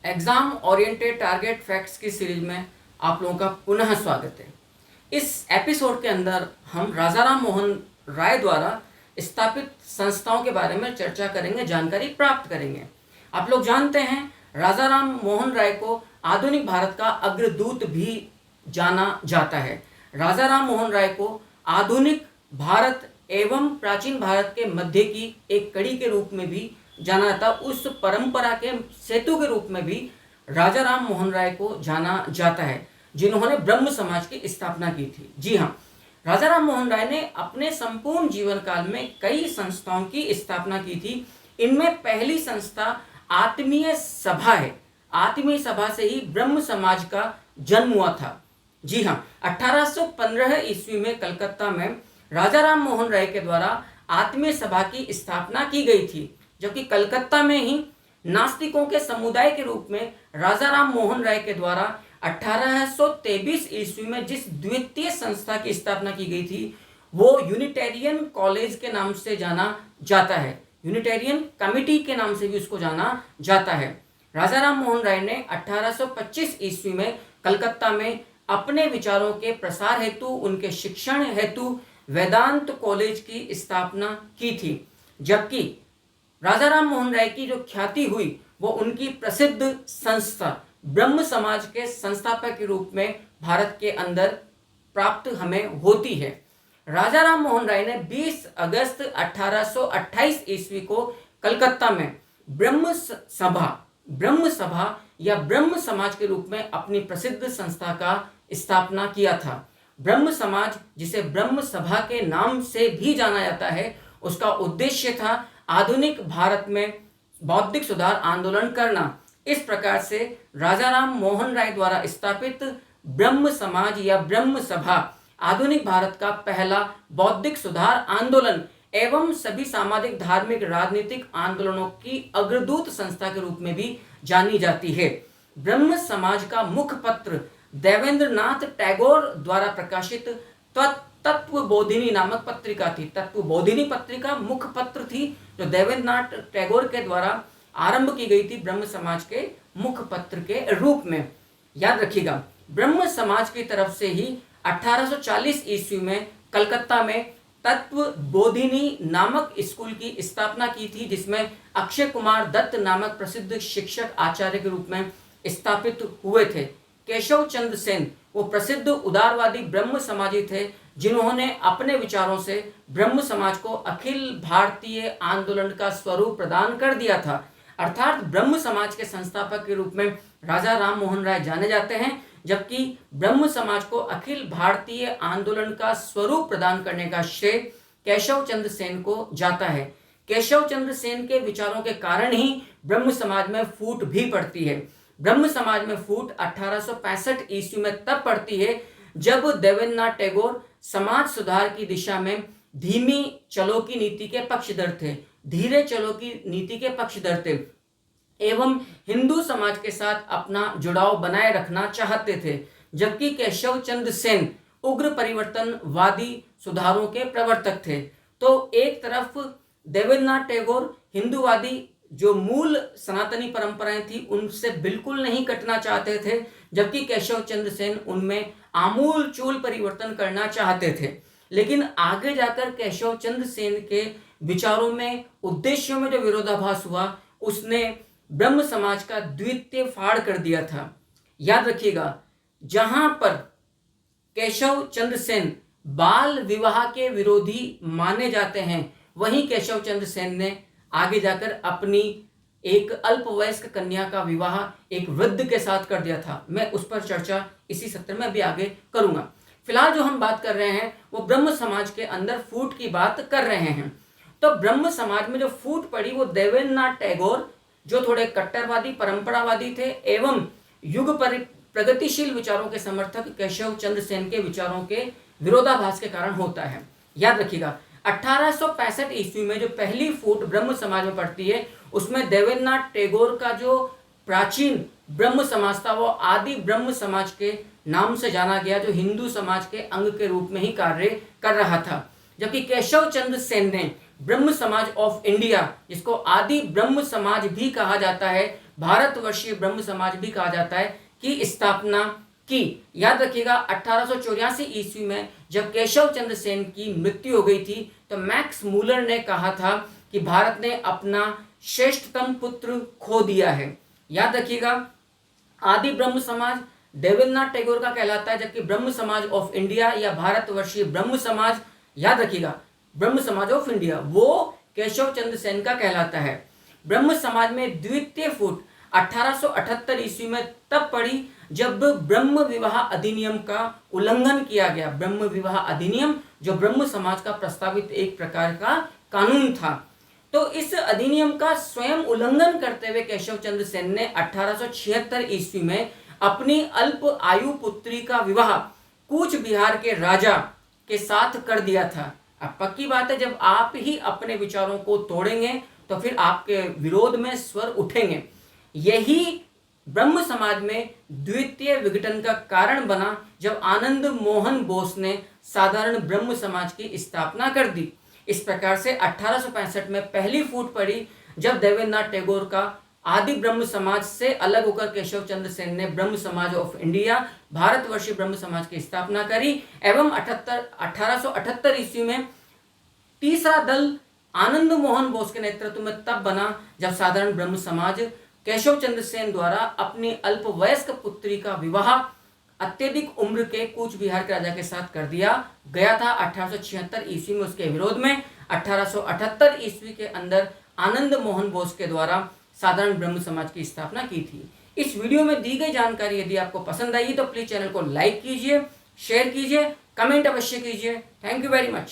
Exam oriented target facts की series में आप लोगों का पुनः स्वागत है। इस एपिसोड के अंदर हम राजा राम मोहन राय द्वारा स्थापित संस्थाओं के बारे में चर्चा करेंगे, जानकारी प्राप्त करेंगे। आप लोग जानते हैं राजा राम मोहन राय को आधुनिक भारत का अग्रदूत भी जाना जाता है। राजा राम मोहन राय को आधुनिक भारत एवं प्राचीन भारत के मध्य की एक कड़ी के रूप में भी जाना जाता, उस परंपरा के सेतु के रूप में भी राजा राम मोहन राय को जाना जाता है, जिन्होंने ब्रह्म समाज की स्थापना की थी। जी हाँ, राजा राम मोहन राय ने अपने संपूर्ण जीवन काल में कई संस्थाओं की स्थापना की थी। इनमें पहली संस्था आत्मीय सभा है। आत्मीय सभा से ही ब्रह्म समाज का जन्म हुआ था। जी हाँ, 1815 ईस्वी में कलकत्ता में राजा राम मोहन राय के द्वारा आत्मीय सभा की स्थापना की गई थी, जबकि कलकत्ता में ही नास्तिकों के समुदाय के रूप में राजा राम मोहन राय के द्वारा 1823 ईस्वी में जिस द्वितीय संस्था की स्थापना की गई थी वो यूनिटेरियन कॉलेज के नाम से जाना जाता है। यूनिटेरियन कमिटी के नाम से भी उसको जाना जाता है। राजा राम मोहन राय ने 1825 ईस्वी में कलकत्ता में अपने विचारों के प्रसार हेतु, उनके शिक्षण हेतु वेदांत कॉलेज की स्थापना की थी। जबकि राजा राम मोहन राय की जो ख्याति हुई वो उनकी प्रसिद्ध संस्था ब्रह्म समाज के संस्थापक के रूप में भारत के अंदर प्राप्त हमें होती है। राजा राम मोहन राय ने 20 अगस्त 1828 ईस्वी को कलकत्ता में ब्रह्म सभा या ब्रह्म समाज के रूप में अपनी प्रसिद्ध संस्था का स्थापना किया था। ब्रह्म समाज, जिसे ब्रह्म सभा के नाम से भी जाना जाता है, उसका उद्देश्य था आधुनिक भारत में बौद्धिक सुधार आंदोलन करना। इस प्रकार से राजा राम मोहन राय द्वारा स्थापित ब्रह्म समाज या ब्रह्म सभा आधुनिक भारत का पहला बौद्धिक सुधार आंदोलन एवं सभी सामाजिक, धार्मिक, राजनीतिक आंदोलनों की अग्रदूत संस्था के रूप में भी जानी जाती है। ब्रह्म समाज का मुखपत्र देवेंद्रनाथ टैगोर द्वारा प्रकाशित तत्वबोधिनी नामक पत्रिका थी। तत्वबोधिनी पत्रिका मुखपत्र थी जो देवेंद्रनाथ टैगोर के द्वारा आरंभ की गई थी ब्रह्म समाज के मुखपत्र के रूप में। याद रखिएगा, ब्रह्म समाज की तरफ से ही 1840 ईस्वी में कलकत्ता में तत्वबोधिनी नामक स्कूल की स्थापना की थी, जिसमें अक्षय कुमार दत्त नामक प्रसिद्ध शिक्षक आचार्य के रूप में स्थापित हुए थे। केशव चंद्र सेन वो प्रसिद्ध उदारवादी ब्रह्म समाजी थे, जिन्होंने अपने विचारों से ब्रह्म समाज को अखिल भारतीय आंदोलन का स्वरूप प्रदान कर दिया था। अर्थात ब्रह्म समाज के संस्थापक के रूप में राजा राम मोहन राय जाने जाते हैं, जबकि ब्रह्म समाज को अखिल भारतीय आंदोलन का स्वरूप प्रदान करने का श्रेय केशव चंद्र सेन को जाता है। केशव चंद्र सेन के विचारों के कारण ही ब्रह्म समाज में फूट भी पड़ती है। ब्रह्म समाज में फूट 1865 ईस्वी में तब पड़ती है जब देवेंद्रनाथ टैगोर समाज सुधार की दिशा में धीमी चलो की नीति के पक्षधर थे, धीरे चलो की नीति के पक्षधर थे एवं हिंदू समाज के साथ अपना जुड़ाव बनाए रखना चाहते थे। जबकि केशव चंद्र सेन उग्र परिवर्तनवादी सुधारों के प्रवर्तक थे। तो एक तरफ देवेंद्रनाथ टैगोर हिंदूवादी जो मूल सनातनी परंपराएं थी उनसे बिल्कुल नहीं कटना चाहते थे, जबकि केशव चंद्र सेन उनमें आमूल चूल परिवर्तन करना चाहते थे। लेकिन आगे जाकर केशव चंद्र सेन के विचारों में, उद्देश्यों में जो विरोधाभास हुआ, उसने ब्रह्म समाज का द्वितीय फाड़ कर दिया था। याद रखिएगा, जहां पर केशव चंद्र सेन बाल विवाह के विरोधी माने जाते हैं, वहीं केशव चंद्र सेन ने आगे जाकर अपनी एक अल्पवयस्क कन्या का विवाह एक वृद्ध के साथ कर दिया था। मैं उस पर चर्चा इसी सत्र में भी आगे करूंगा। फिलहाल जो हम बात कर रहे हैं वो ब्रह्म समाज के अंदर फूट की बात कर रहे हैं। तो ब्रह्म समाज में जो फूट पड़ी वो देवेंद्रनाथ टैगोर, जो थोड़े कट्टरवादी, परंपरावादी थे, एवं युग प्रगतिशील विचारों के समर्थक केशव चंद्र सेन के विचारों के विरोधाभास के कारण होता है। याद रखिएगा, 1865 ईस्वी में जो पहली फूट ब्रह्म समाज में पड़ती है उसमें देवेंद्रनाथ टैगोर का जो प्राचीन ब्रह्म समाज था वो आदि ब्रह्म समाज के नाम से जाना गया, जो हिंदू समाज के अंग के रूप में ही कार्य कर रहा था। जबकि केशव चंद्र सेन ने ब्रह्म समाज ऑफ इंडिया, जिसको आदि ब्रह्म समाज भी कहा जाता है, भारतवर्षीय ब्रह्म समाज भी कहा जाता है की स्थापना की। याद रखिएगा 1884 ईस्वी में जब केशव चंद्र सेन की मृत्यु हो गई थी तो मैक्स मूलर ने कहा था कि भारत ने अपना श्रेष्ठतम पुत्र खो दिया है। याद रखिएगा आदि ब्रह्म समाज देवेंद्रनाथ टैगोर का कहलाता है, जबकि ब्रह्म समाज ऑफ इंडिया या भारतवर्षीय ब्रह्म समाज, याद रखिएगा ब्रह्म समाज ऑफ इंडिया, वो केशव चंद्र सेन का कहलाता है। ब्रह्म समाज में द्वितीय फूट 1878 ईस्वी में तब पड़ी जब ब्रह्म विवाह अधिनियम का उल्लंघन किया गया। ब्रह्म विवाह अधिनियम जो ब्रह्म समाज का प्रस्तावित एक प्रकार का कानून था, तो इस अधिनियम का स्वयं उल्लंघन करते हुए केशव चंद्र सेन ने 1876 ईस्वी में अपनी अल्प आयु पुत्री का विवाह कूच बिहार के राजा के साथ कर दिया था। अब पक्की बात है, जब आप ही अपने विचारों को तोड़ेंगे तो फिर आपके विरोध में स्वर उठेंगे। यही ब्रह्म समाज में द्वितीय विघटन का कारण बना जब आनंद मोहन बोस ने साधारण ब्रह्म समाज की स्थापना कर दी। इस प्रकार से 1865 में पहली फूट पड़ी जब देवेंद्रनाथ टैगोर का आदि ब्रह्म समाज से अलग होकर केशव चंद्र सेन ने ब्रह्म समाज ऑफ इंडिया भारतवर्षीय ब्रह्म समाज की स्थापना करी। एवं 1878 ईस्वी में तीसरा दल आनंद मोहन बोस के नेतृत्व में तब बना जब साधारण ब्रह्म समाज केशव चंद्र सेन द्वारा अपनी अल्पवयस्क पुत्री का विवाह अत्यधिक उम्र के कूच बिहार के राजा के साथ कर दिया गया था 1876 ईस्वी में। उसके विरोध में 1878 ईस्वी के अंदर आनंद मोहन बोस के द्वारा साधारण ब्रह्म समाज की स्थापना की थी। इस वीडियो में दी गई जानकारी यदि आपको पसंद आई तो प्लीज चैनल को लाइक कीजिए, शेयर कीजिए, कमेंट अवश्य कीजिए। Thank you very much.